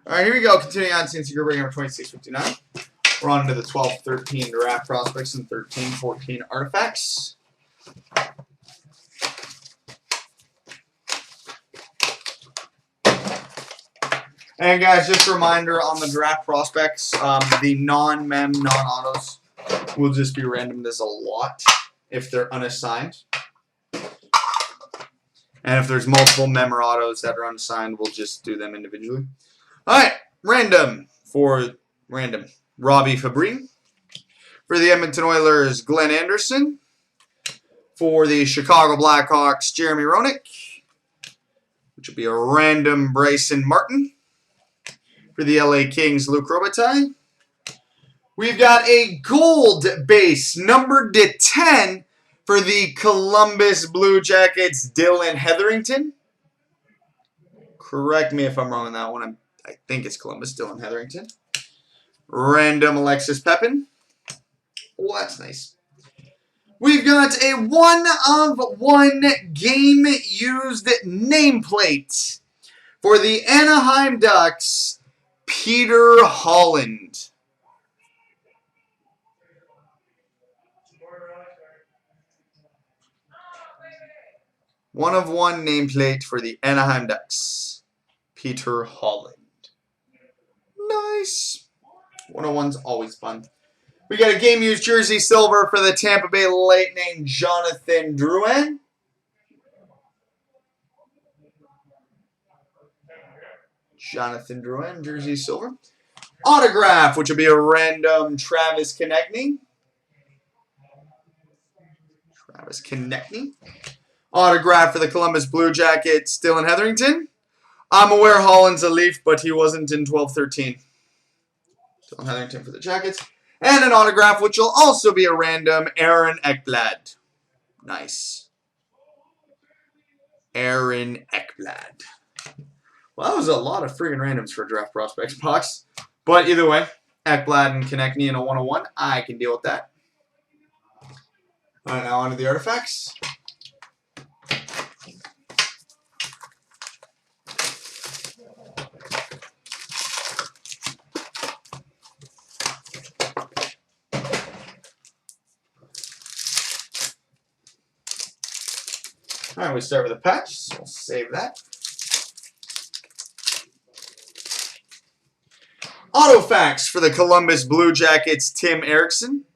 All right, here we go. Continuing on CNC Group break number 2659. We're on to the 12-13 draft prospects and 13-14 artifacts. And guys, just a reminder on the draft prospects, the non-mem, non-autos will just be randomed as a lot if they're unassigned. And if there's multiple mem or autos that are unassigned, we'll just do them individually. All right, random. Robbie Fabry. For the Edmonton Oilers, Glenn Anderson. For the Chicago Blackhawks, Jeremy Roenick. Which will be a random Bryson Martin. For the LA Kings, Luc Robitaille. We've got a gold base, numbered to 10, for the Columbus Blue Jackets, Dylan Hetherington. Correct me if I'm wrong on that one. I think it's Columbus, Dylan Hetherington. Random Alexis Pepin. Oh, that's nice. We've got a 1-of-1 game-used nameplate for the Anaheim Ducks, Peter Holland. One-of-one nameplate for the Anaheim Ducks, Peter Holland. Nice. 1-of-one's always fun. We got a game-used jersey silver for the Tampa Bay Lightning, Jonathan Drouin. Jonathan Drouin, jersey silver. Autograph, which will be a random Travis Konechny. Autograph for the Columbus Blue Jackets, Dylan Hetherington. I'm aware Holland's a Leaf, but he wasn't in 12-13. Dylan Hetherington for the Jackets. And an autograph, which will also be a random, Aaron Ekblad. Nice. Aaron Ekblad. Well, that was a lot of friggin' randoms for draft prospects box. But either way, Ekblad and Konechny in a 1-of-1. I can deal with that. All right, now on to the artifacts. All right, we start with a patch, so we'll save that. Autofacts for the Columbus Blue Jackets, Tim Erickson.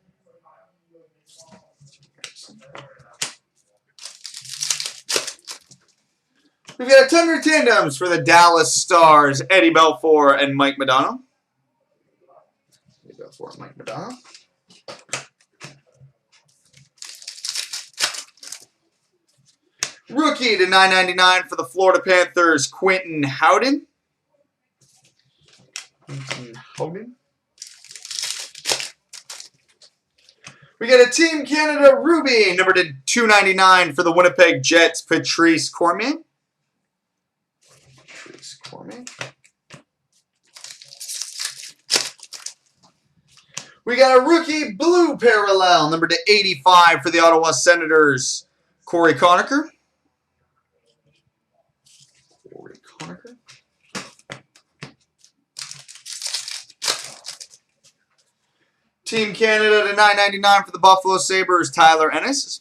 We've got a ton of tandems for the Dallas Stars, Eddie Belfour and Mike Modano. Rookie to 999 for the Florida Panthers, Quentin Howden. We got a Team Canada Ruby, number to 299 for the Winnipeg Jets, Patrice Cormier. We got a rookie blue parallel, number to 85 for the Ottawa Senators, Corey Conacher. Team Canada to 999 for the Buffalo Sabres, Tyler Ennis.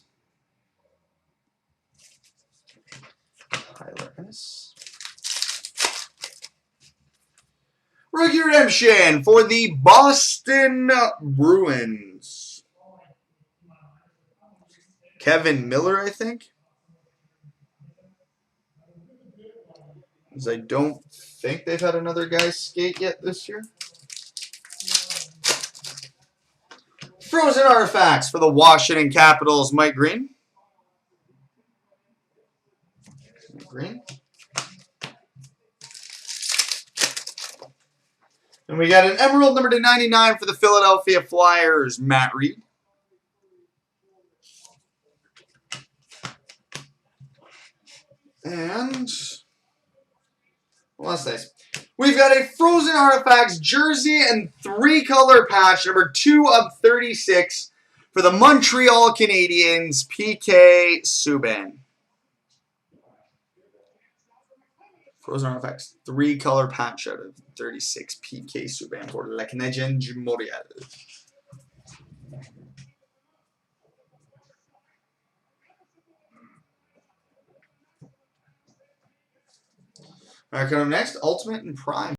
Rookie redemption for the Boston Bruins, Kevin Miller, I think. Because I don't think they've had another guy skate yet this year. Frozen artifacts for the Washington Capitals, Mike Green. And we got an emerald number to 99 for the Philadelphia Flyers, Matt Reed. And, well, that's nice. We've got a Frozen Artifacts jersey and 3-color patch, number 2/36 for the Montreal Canadiens, PK Subban. Frozen Artifacts. 3-color patch out of 36 PK Subban for Le Canadien de Montréal. Alright, coming up next, Ultimate and Prime.